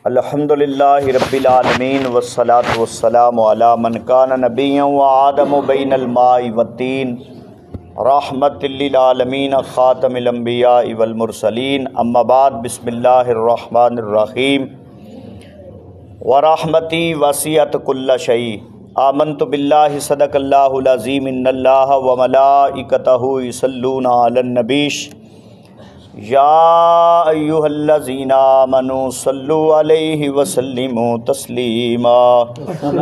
الحمدللہ رب العالمین والصلاة والسلام علی من کان نبیا وآدم بین الماء والطین رحمت للعالمین خاتم الانبیاء والمرسلین اما بعد بسم اللہ الرحمن الرحیم ورحمتی وسعت کل شیء آمنت باللہ صدق اللہ العظیم ان اللہ وملائکتہ یصلون علی النبی یا ایہا الذین آمنوا صلوا علیہ وسلموا تسلیما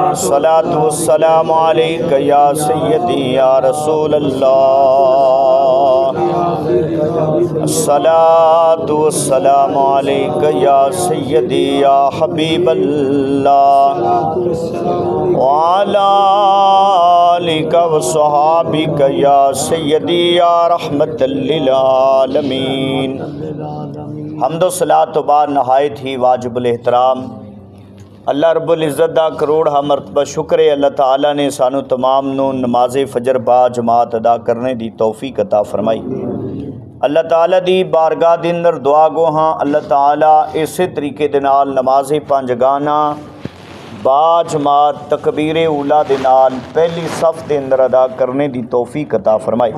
الصلاۃ والسلام علیک یا سیدی یا رسول اللہ الصلاۃ والسلام علیک یا سیدی یا حبیب اللہ وعلی آلک وصحابک یا سیدی یا رحمت للعالمین۔ حمد و صلاۃ و بعد نہایت ہی واجب الاحترام اللہ رب العزت دا کروڑ مرتبہ شکر ہے اللہ تعالیٰ نے سانو تمام نو نماز فجر با جماعت ادا کرنے دی توفیق عطا فرمائی۔ اللہ تعالیٰ دی بارگاہ دے اندر دعا گو ہاں اللہ تعالیٰ اسی طریقے دے نال نماز پنجگانہ با جماعت تکبیر اولا دے نال پہلی صف دے اندر ادا کرنے دی توفیق عطا فرمائی۔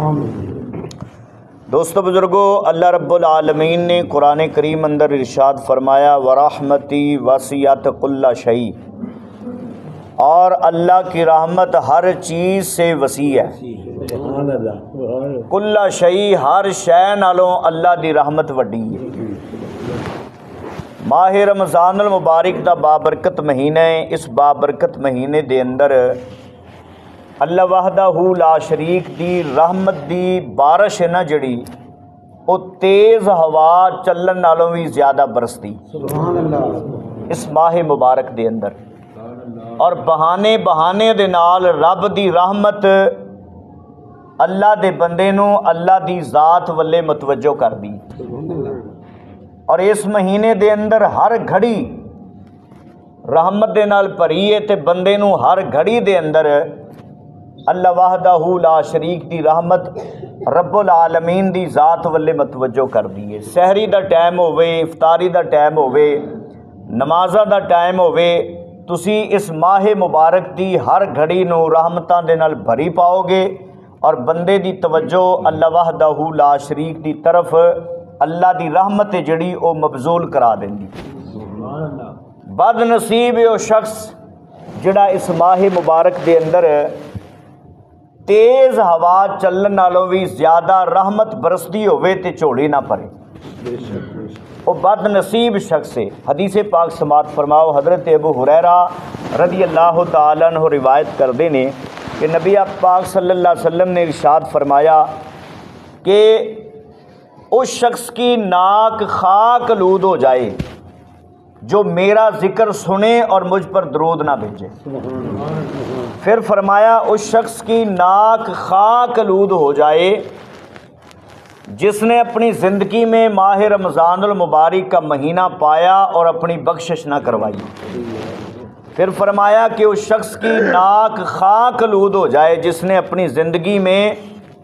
دوستو بزرگو، اللہ رب العالمین نے قرآن کریم اندر ارشاد فرمایا ورحمتی وسعت کل شیء، اور اللہ کی رحمت ہر چیز سے وسیع ہے۔ کل شیء، ہر شے نالوں اللہ دی رحمت وڈی ہے۔ ماہ رمضان المبارک دا بابرکت مہینہ ہے۔ اس بابرکت مہینے دے اندر اللہ وحدہ لا شریک دی رحمت دی بارش ہے نا جڑی، وہ تیز ہوا چلن نالوں بھی زیادہ برستی اس ماہ مبارک دے اندر، اور بہانے دے نال رب دی رحمت اللہ دے بندے نو اللہ دی ذات والے متوجہ کر دی۔ اور اس مہینے دے اندر ہر گھڑی رحمت دے نال بھری ہے تے بندے نو ہر گھڑی دے اندر اللہ وحدہ لا شریک دی رحمت رب العالمین دی ذات والے متوجہ کر دیے۔ سحری دا ٹائم ہوئے، افطاری دا ٹائم ہوئے، نمازہ دا ٹائم ہوئے، تسی اس ماہ مبارک دی ہر گھڑی نو رحمتاں دے نال بھری پاؤ گے، اور بندے دی توجہ اللہ وحدہ لا شریک دی طرف اللہ دی رحمت جڑی او مبذول کرا دیں گی۔ بد نصیب او شخص جڑا اس ماہ مبارک دے اندر تیز ہوا چلن نالوں بھی زیادہ رحمت برستی ہوئے تے جھولی نہ پڑے، وہ بد نصیب شخص ہے۔ حدیث پاک سماعت فرماؤ، حضرت ابو ہریرہ رضی اللہ تعالیٰ عنہ روایت کردے نے کہ نبی پاک صلی اللہ علیہ وسلم نے ارشاد فرمایا کہ اس شخص کی ناک خاک آلود ہو جائے جو میرا ذکر سنے اور مجھ پر درود نہ بھیجے۔ پھر فرمایا اس شخص کی ناک خاک آلود ہو جائے جس نے اپنی زندگی میں ماہ رمضان المبارک کا مہینہ پایا اور اپنی بخشش نہ کروائی۔ پھر فرمایا کہ اس شخص کی ناک خاک آلود ہو جائے جس نے اپنی زندگی میں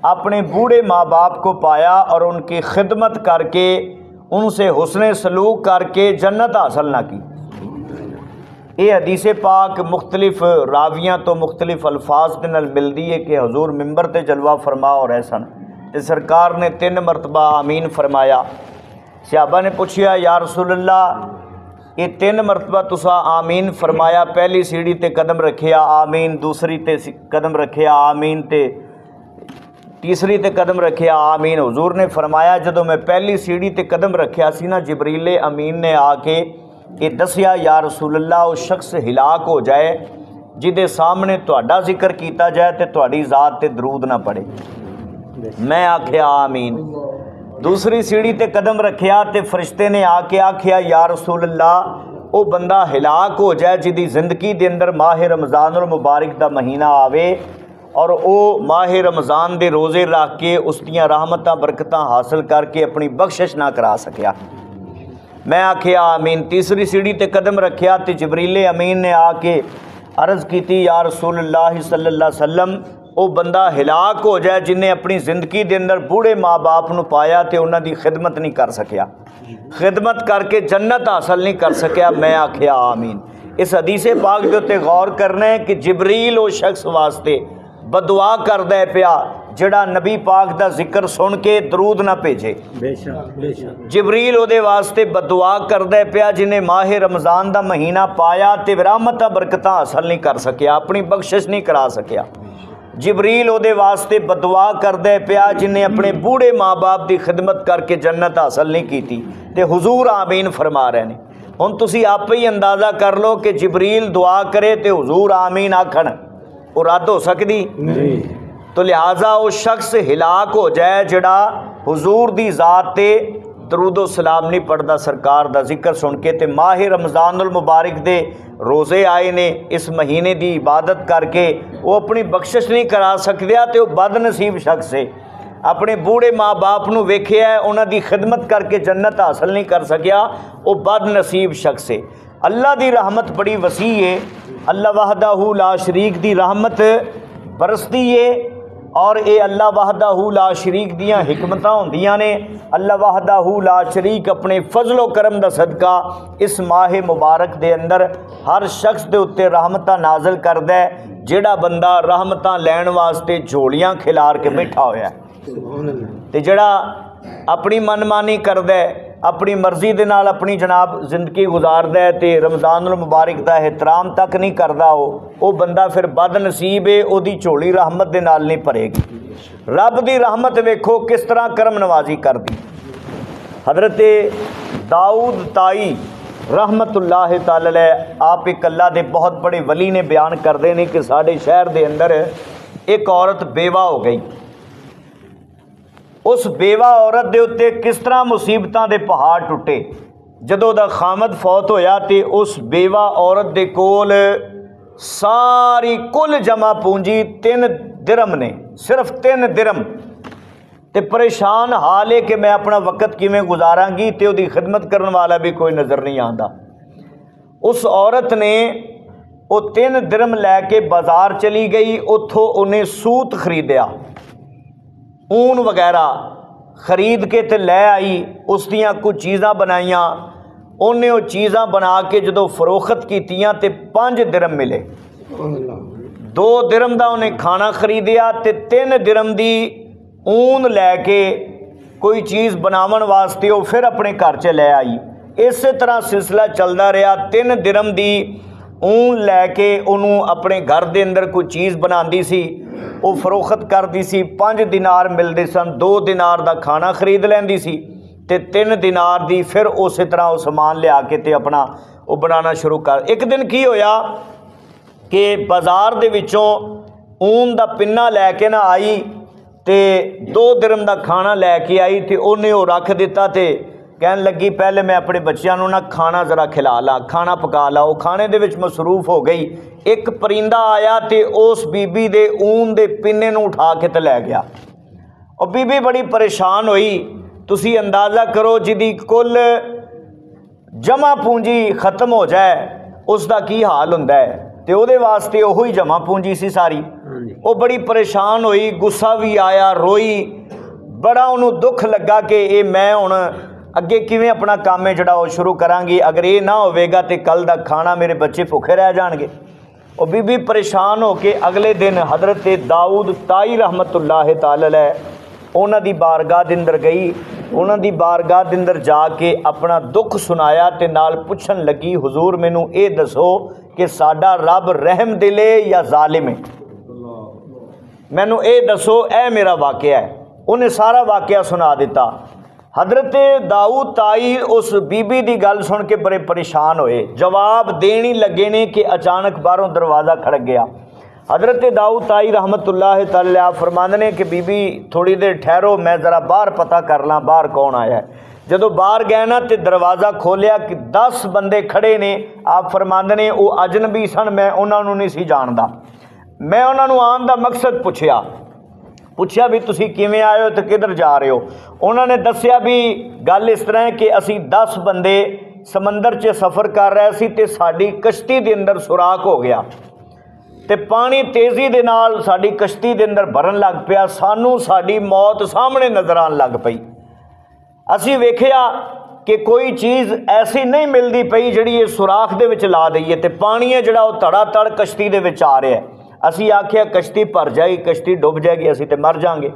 اپنے بوڑھے ماں باپ کو پایا اور ان کی خدمت کر کے ان سے حسن سلوک کر کے جنت حاصل نہ کی۔ یہ حدیث پاک مختلف راویاں تو مختلف الفاظ کے نال ملتی ہے کہ حضور ممبر تے جلوہ فرما ہو رہے سن تے سرکار نے 3 مرتبہ آمین فرمایا۔ صحابہ نے پوچھیا یا رسول اللہ یہ 3 مرتبہ تسا آمین فرمایا، پہلی سیڑھی تے قدم رکھیا آمین، دوسری تے قدم رکھیا آمین تے تیسری تے قدم رکھیا آمین۔ حضور نے فرمایا جدوں میں پہلی سیڑھی تے قدم رکھیا سی نا، جبریل امین نے آ کے یہ دسیا یا رسول اللہ اس شخص ہلاک ہو جائے جدے سامنے تہاڈا ذکر کیتا جائے تے تہاڈی ذات تے درود نہ پڑے۔ میں آکھیا آمین۔ دوسری سیڑھی تے قدم رکھیا تے فرشتے نے آ کے آکھیا یا رسول اللہ او بندہ ہلاک ہو جائے جدی زندگی دے اندر ماہ رمضان المبارک دا مہینہ آوے اور او ماہ رمضان دے روزے رکھ کے اس دیاں رحمتاں برکتاں حاصل کر کے اپنی بخشش نہ کرا سکیا۔ میں آکھیا آمین۔ تیسری سیڑھی تے قدم رکھیا تے جبریل امین نے آ کے عرض کیتی یا رسول اللہ صلی اللہ علیہ وسلم ਉਹ ਬੰਦਾ ਹਿਲਾਕ ਹੋ ਜਾਏ ਜਿਨੇ ਆਪਣੀ ਜ਼ਿੰਦਗੀ ਦੇ ਅੰਦਰ ਬੂढ़े ਮਾਂ ਬਾਪ ਨੂੰ ਪਾਇਆ ਤੇ ਉਹਨਾਂ ਦੀ ਖਿਦਮਤ ਨਹੀਂ ਕਰ ਸਕਿਆ, ਖਿਦਮਤ करके जन्नत हासिल नहीं कर सकिया। मैं आखिया आमीन। इस हदीसे पाक के उत्ते गौर करना है कि जिबरील उस शख्स वास्ते बदुआ करदा है पिया जिहड़ा नबी पाक दा जिक्र सुन के दरूद ना भेजे। जिबरील उहदे वास्ते बदुआ करदा है पिया जिन्हें माह रमज़ान दा महीना पाया ते रहमतां बरकतां हासिल नहीं कर सकिया, अपनी बख्शिश नहीं करा सकिया। जिबरील उहदे वास्ते बदुआ करदा है पिया जिन्हें अपने बूढ़े माँ बाप की खिदमत करके जन्नत हासिल नहीं की ते हुजूर आमीन फरमा रहे हैं। हुण तुसी आपे ही अंदाज़ा कर लो कि जिबरील दुआ करे तो हुजूर आमीन आखण, वो रद्द हो सकती नहीं। तो लिहाजा वो शख्स हिलाक हो जाए जिहड़ा हुजूर दी ज़ात ते दरूदो सलाम नहीं पढ़ता, सरकार दा जिक्र सुन के। ते माह रमज़ानुल मुबारक दे रोज़े आए ने, इस महीने की इबादत करके वो अपनी बख्शिश नहीं करा सकदा ते वो बदनसीब शख्स है। अपने बूढ़े माँ बाप नूं वेखिया है, उन्हां दी खिदमत करके जन्नत हासिल नहीं कर सकिया, वो बदनसीब शख्स है। अल्लाह दी रहमत बड़ी वसी है। अल्लाह वहदहू ला शरीक दी रहमत बरसती है और ये अल्लाह वहदहू ला शरीक दियाँ हिकमतां होंदियां ने। अल्लाह वहदहू ला शरीक अपने फजलो करम दा सदका इस माह मुबारक दे अंदर हर शख्स दे उत्ते रहमतां नाज़िल करदा है जिहड़ा बंदा रहमतां लैण वास्ते झोलियां खिलार के बैठा होया है ते जिहड़ा अपनी मनमानी करदा है, अपनी मर्जी दे नाल अपनी जनाब जिंदगी गुजारदा है ते रमज़ानुल मुबारक दा एहतराम तक नहीं करदा, वो बंदा फिर बदनसीब है, ओदी झोली रहमत दे नाल नहीं भरेगी। रब दी रहमत वेखो किस तरह करम नवाजी कर दी। हज़रत दाऊद ताई रहमतुल्लाह तआला अलैह आप एक अल्लाह दे बहुत बड़े वली ने बयान करते हैं कि साढ़े शहर दे अंदर एक औरत बेवा हो गई। उस बेवा औरत दे उत्ते किस तरह मुसीबतां दे पहाड़ टुटे। जदों दा खामद फौत होया ते उस बेवा औरत दे कोल सारी कुल जमा पूंजी 3 दिरहम ने, सिर्फ 3 दिरहम। ते परेशान हाल है कि मैं अपना वक़्त किवें गुजारांगी ते उहदी खिदमत करने वाला भी कोई नज़र नहीं आंदा। उस औरत ने वो 3 दिरहम लैके बाज़ार चली गई, उत्थों उन्हें सूत खरीदिया, ऊन वगैरह खरीद के ते लै आई, उस दियां कुछ चीज़ां बनाईयां। उन्हें वो चीज़ां बना के जदों फरोख्त कीतियां ते 5 दिरहम मिले। 2 दिरहम दा उन्हें खाना खरीदिया ते 3 दिरहम दी ऊन लैके कोई चीज़ बनावन वास्ते वो फिर अपने घर च लै आई। इस तरह सिलसिला चलता रहा। 3 दिरहम दी ऊन लैके उन्होंने अपने घर के अंदर कोई चीज़ बनाती सी, वो फरोख्त करती सी। 5 दिनार मिलते सन, 2 दिनार का खाना खरीद लैंदी सी ते 3 दिनार दी फिर उस तरह वो समान लिया के ते अपना वो बनाना शुरू कर। एक दिन की होया कि बाज़ार दे विचों ऊन का पिन्ना लैके ना आई ते 2 दिरहम का खाना लैके आई ते उन्हें वो रख दिता ते कहन लगी पहले मैं अपने बच्चों को ना खाना ज़रा खिला ला, खाना पका ला। वो खाने दे विच मसरूफ हो गई। एक परिंदा आया ते उस बीबी दे ऊन दे पिन्ने नूं उठा के ते लै गया। और बीबी बड़ी परेशान हुई। तुसी अंदाज़ा करो जिदी कुल जमा पूंजी खत्म हो जाए उसका की हाल हुंदा है, ते उहदे वास्ते ओही जमा पूंजी सी सारी। वो बड़ी परेशान हुई, गुस्सा भी आया, रोई, बड़ा उन्होंने दुख लगा कि ये मैं हुण अगे किवें अपना काम है जिहड़ा वो शुरू करांगी, अगर ये ना होवेगा तो कल दा खाना मेरे बच्चे भुखे रह जाणगे। और बीबी परेशान हो के अगले दिन हज़रत दाऊद ताई रहमतुल्लाह तआला अलैह उन्हां दी बारगाह दे अंदर गई। उन्हां दी बारगाह दे अंदर जाके अपना दुख सुनाया ते नाल पुछन लगी, हुजूर मैनू ये दसो कि साडा रब रहम दिल है या जालिम है, मैनू ये दसो, ए मेरा वाकया है। उन्हें सारा वाकया सुना दिता। हज़रत दाऊद ताई उस बीबी की गल सुन के बड़े परेशान होए, जवाब देने लगे ने कि अचानक बाहरों दरवाज़ा खड़क गया। हज़रत दाऊद ताई रहमतुल्लाह तआला फरमांदे ने कि बीबी थोड़ी देर ठहरो, मैं ज़रा बाहर पता कर ला बाहर कौन आया है। जदों बाहर गए ना तो दरवाज़ा खोलिया कि 10 बंदे खड़े ने। आप फरमांदे ने वो अजनबी सन, मैं उन्होंने नहीं सी जानदा। मैं उन्होंने आने का मकसद पुछया भी तुसी किवें आए हो तो किधर जा रहे हो। उन्होंने दसिया भी गल इस तरह है कि असी 10 बंदे समंदर च सफ़र कर रहे सी ते साडी कश्ती के अंदर सुराख हो गया ਤੇ ਪਾਣੀ ਤੇਜ਼ੀ ਦੇ ਨਾਲ ਸਾਡੀ ਕਸ਼ਤੀ ਦੇ ਅੰਦਰ ਭਰਨ ਲੱਗ ਪਿਆ। ਸਾਨੂੰ ਸਾਡੀ ਮੌਤ ਸਾਹਮਣੇ ਨਜ਼ਰ ਆਉਣ ਲੱਗ ਪਈ। ਅਸੀਂ ਵੇਖਿਆ ਕਿ ਕੋਈ ਚੀਜ਼ ਐਸੀ ਨਹੀਂ ਮਿਲਦੀ ਪਈ ਜਿਹੜੀ ਇਹ ਸੁਰਾਖ ਦੇ ਵਿੱਚ ਲਾ ਦਈਏ, ਤੇ ਪਾਣੀ ਹੈ ਜਿਹੜਾ ਉਹ ਧੜਾ ਧੜ ਕਸ਼ਤੀ ਦੇ ਵਿੱਚ ਆ ਰਿਹਾ ਹੈ। ਅਸੀਂ ਆਖਿਆ ਕਸ਼ਤੀ ਭਰ ਜਾਏਗੀ, ਕਸ਼ਤੀ ਡੁੱਬ ਜਾਏਗੀ, ਅਸੀਂ ਤੇ ਮਰ ਜਾਵਾਂਗੇ।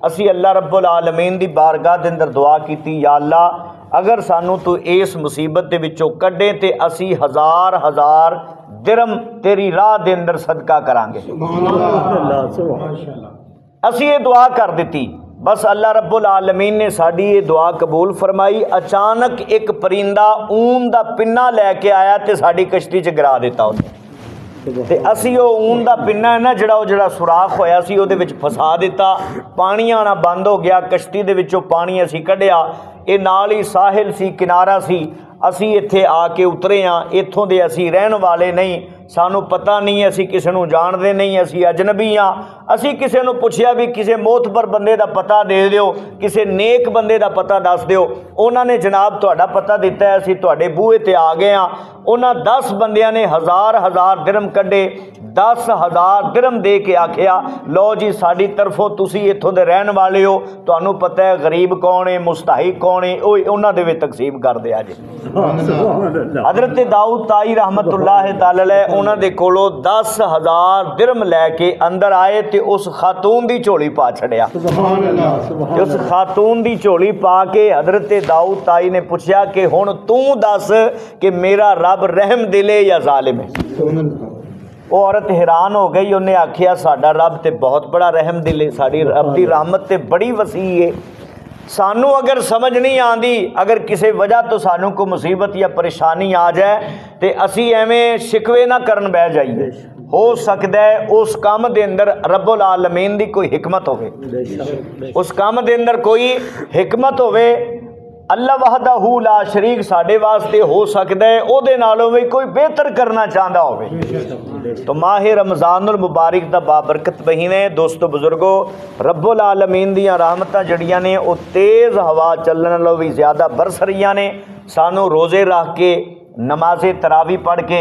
ਅਸੀਂ ਅੱਲਾ ਰੱਬੁਲ ਆਲਮੀਨ ਦੀ ਬਾਰਗਾਹ ਦੇ ਅੰਦਰ ਦੁਆ ਕੀਤੀ, ਯਾ ਅੱਲਾ ਅਗਰ ਸਾਨੂੰ ਤੂੰ ਇਸ ਮੁਸੀਬਤ ਦੇ ਵਿੱਚੋਂ ਕੱਢੇ ਤੇ ਅਸੀਂ ਹਜ਼ਾਰ ਦਿਰਮ ਤੇਰੀ ਰਾਹ ਦੇ ਅੰਦਰ ਸਦਕਾ ਕਰਾਂਗੇ। ਅਸੀਂ ਇਹ ਦੁਆ ਕਰ ਦਿੱਤੀ। ਬਸ ਅੱਲਾ ਰੱਬੁਲ ਆਲਮੀਨ ਨੇ ਸਾਡੀ ਇਹ ਦੁਆ ਕਬੂਲ ਫਰਮਾਈ। ਅਚਾਨਕ ਇੱਕ ਪਰਿੰਦਾ ਊਨ ਦਾ ਪਿੰਨਾ ਲੈ ਕੇ ਆਇਆ ਤੇ ਸਾਡੀ ਕਸ਼ਤੀ 'ਚ ਗਿਰਾ ਦਿੱਤਾ ਉਹਨੇ। ਤੇ ਅਸੀਂ ਉਹ ਊਨ ਦਾ ਪਿੰਨਾ ਹੈ ਨਾ ਜਿਹੜਾ ਸੁਰਾਖ ਹੋਇਆ ਸੀ ਉਹਦੇ ਵਿੱਚ ਫਸਾ ਦਿੱਤਾ। ਪਾਣੀ ਆਉਣਾ ਬੰਦ ਹੋ ਗਿਆ, ਕਸ਼ਤੀ ਦੇ ਵਿੱਚੋਂ ਪਾਣੀ ਅਸੀਂ ਕੱਢਿਆ। ਇਹ ਨਾਲ ਹੀ ਸਾਹਿਲ ਸੀ, ਕਿਨਾਰਾ ਸੀ। ਅਸੀਂ ਇੱਥੇ ਆ ਕੇ ਉਤਰੇ ਹਾਂ। ਇੱਥੋਂ ਦੇ ਅਸੀਂ ਰਹਿਣ ਵਾਲੇ ਨਹੀਂ, ਸਾਨੂੰ ਪਤਾ ਨਹੀਂ, ਅਸੀਂ ਕਿਸੇ ਨੂੰ ਜਾਣਦੇ ਨਹੀਂ, ਅਸੀਂ ਅਜਨਬੀ ਹਾਂ। ਅਸੀਂ ਕਿਸੇ ਨੂੰ ਪੁੱਛਿਆ ਵੀ ਕਿਸੇ ਮੋਤਬਰ ਬੰਦੇ ਦਾ ਪਤਾ ਦੇ ਦਿਓ, ਕਿਸੇ ਨੇਕ ਬੰਦੇ ਦਾ ਪਤਾ ਦੱਸ ਦਿਓ। ਉਹਨਾਂ ਨੇ ਜਨਾਬ ਤੁਹਾਡਾ ਪਤਾ ਦਿੱਤਾ ਹੈ, ਅਸੀਂ ਤੁਹਾਡੇ ਬੂਹੇ ਤੇ ਆ ਗਏ ਹਾਂ। ਉਹਨਾਂ 10 ਬੰਦਿਆਂ ਨੇ ਹਜ਼ਾਰ ਦਿਰਮ ਕੱਢੇ, 10,000 ਦਿਰਮ ਦੇ ਕੇ ਆਖਿਆ, ਲਓ ਜੀ ਸਾਡੀ ਤਰਫੋਂ ਤੁਸੀਂ ਇੱਥੋਂ ਦੇ ਰਹਿਣ ਵਾਲੇ ਹੋ, ਤੁਹਾਨੂੰ ਪਤਾ ਹੈ ਗਰੀਬ ਕੌਣ ਹੈ, ਮੁਸਤਾਹਿਕ ਕੌਣ ਹੈ, ਉਹ ਉਹਨਾਂ ਦੇ ਵਿੱਚ ਤਕਸੀਮ ਕਰ ਦਿਆ ਜੀ। ਹਜ਼ਰਤ ਦਾਊਦ ਤਾਈ ਰਹਿਮਤੁल्लाह तआला अलैह ਉਹਨਾਂ ਦੇ ਕੋਲੋਂ 10,000 ਦਿਰਮ ਲੈ ਕੇ ਅੰਦਰ ਆਏ ਤੇ ਉਸ ਖਾਤੂਨ ਦੀ ਝੋਲੀ ਪਾ ਛੜਿਆ। ਉਸ ਖਾਤੂਨ ਦੀ ਝੋਲੀ ਪਾ ਕੇ ਹਜ਼ਰਤ ਦਾਊਦ ਤਾਈ ਨੇ ਪੁੱਛਿਆ ਕਿ ਹੁਣ ਤੂੰ ਦੱਸ ਕਿ ਮੇਰਾ ਰੱਬ ਰਹਿਮ ਦਿਲ ਹੈ ਜਾਂ ਜ਼ਾਲਿਮ ਹੈ। ਉਹ ਔਰਤ ਹੈਰਾਨ ਹੋ ਗਈ। ਉਹਨੇ ਆਖਿਆ ਸਾਡਾ ਰੱਬ ਤੇ ਬਹੁਤ ਬੜਾ ਰਹਿਮ ਦਿਲ ਹੈ, ਸਾਡੀ ਰੱਬ ਦੀ ਰਹਿਮਤ ਤੇ ਬੜੀ ਵਸੀ ਹੈ। ਸਾਨੂੰ ਅਗਰ ਸਮਝ ਨਹੀਂ ਆਉਂਦੀ, ਅਗਰ ਕਿਸੇ ਵਜ੍ਹਾ ਤੋਂ ਸਾਨੂੰ ਕੋਈ ਮੁਸੀਬਤ ਜਾਂ ਪਰੇਸ਼ਾਨੀ ਆ ਜਾਏ ਤੇ ਅਸੀਂ ਐਵੇਂ ਸ਼ਿਕਵੇ ਨਾ ਕਰਨ ਬਹਿ ਜਾਈਏ। ਹੋ ਸਕਦਾ ਹੈ ਉਸ ਕੰਮ ਦੇ ਅੰਦਰ ਰੱਬੁਲ ਆਲਮੀਨ ਦੀ ਕੋਈ ਹਿਕਮਤ ਹੋਵੇ, ਉਸ ਕੰਮ ਦੇ ਅੰਦਰ ਕੋਈ ਹਿਕਮਤ ਹੋਵੇ। ਅੱਲਾ ਵਹਦਹੂ ਲਾ ਸ਼ਰੀਕ ਸਾਡੇ ਵਾਸਤੇ ਹੋ ਸਕਦਾ ਹੈ ਉਹਦੇ ਨਾਲੋਂ ਵੀ ਕੋਈ ਬਿਹਤਰ ਕਰਨਾ ਚਾਹੁੰਦਾ ਹੋਵੇ। तो माह रमज़ानुल मुबारक का बाबरकत महीना है। दोस्तों बुजुर्गो, रब्बुल आलमीन दी रहमतां जड़ियां ने वो तेज़ हवा चलने नालों भी ज़्यादा बरस रही ने। सानू रोज़े रख के नमाज़े तरावी पढ़ के,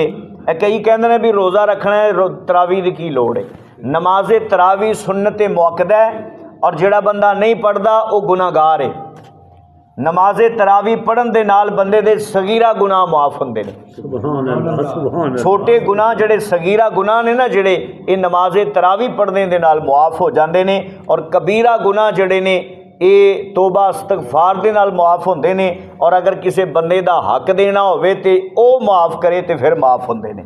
कई कहते हैं भी रोज़ा रखना है, तरावी की की लोड़ है। नमाज़े तरावी सुन्नत मुअक्कदा है और जिहड़ा बंदा नहीं पढ़ता वो गुनाहगार है। नमाज़े तरावी पढ़न दे नाल बंदे दे सगीरा गुनाह मुआफ होंदे ने। छोटे गुनाह जड़े सगीरा गुनाह ने ना जड़े ये नमाज़े तरावी पढ़ने दे नाल मुआफ हो जाते हैं, और कबीरा गुनाह जड़े ने ये तोबा इस्तगफार दे नाल मुआफ होंदे ने। और अगर किसी बंदे दा हक देना होवे ते ओ माफ़ करे तो फिर माफ़ होंदे ने।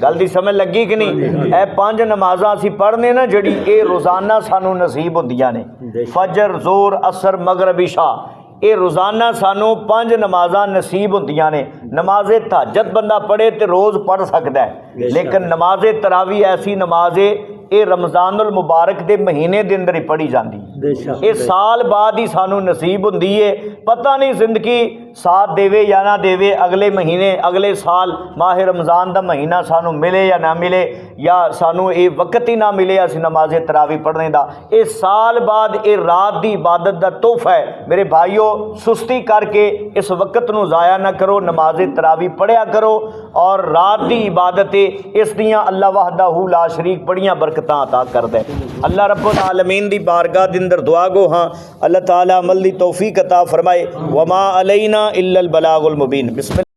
गल दी समझ लगी कि नहीं? ए 5 नमाज़ां असीं पढ़ने ना जड़ी ये रोज़ाना सानू नसीब होंदियां ने। फजर, जोर, असर, मगरब, इशा, ये रोज़ाना सानू 5 नमाज़ां नसीब होंदियां ने। नमाज़े तहज्जुद बंदा पढ़े तो रोज़ पढ़ सकता है, लेकिन नमाज़े तरावी ऐसी नमाज है ये रमज़ानुल मुबारक के महीने के अंदर ही पढ़ी जाती। ये साल बाद ही सानू नसीब होंदी है। पता नहीं जिंदगी साथ देवे या ना देवे, अगले महीने अगले साल माह रमज़ान का महीना सानू मिले या ना मिले, या सानू ये वक्त ही ना मिले असी नमाज़े तरावी पढ़ने का। ये साल बाद ये रात की इबादत का तोहफा है। मेरे भाईओ, सुस्ती करके इस वक्त नू ज़ाया ना करो, नमाज़े तरावी पढ़िया करो। और रात की इबादत है, इस दियाँ अल्लाह वहदहू ला शरीक बड़ियां बरकतां अता करदा है। अल्लाह रब्बुल आलमीन दी बारगाह दे अंदर दुआ गो हाँ, अल्लाह ताला अमल दी तौफीक अता फरमाए। वमा अलैना इल्लल बलागुल मुबीन। बिस्मिल्लाह।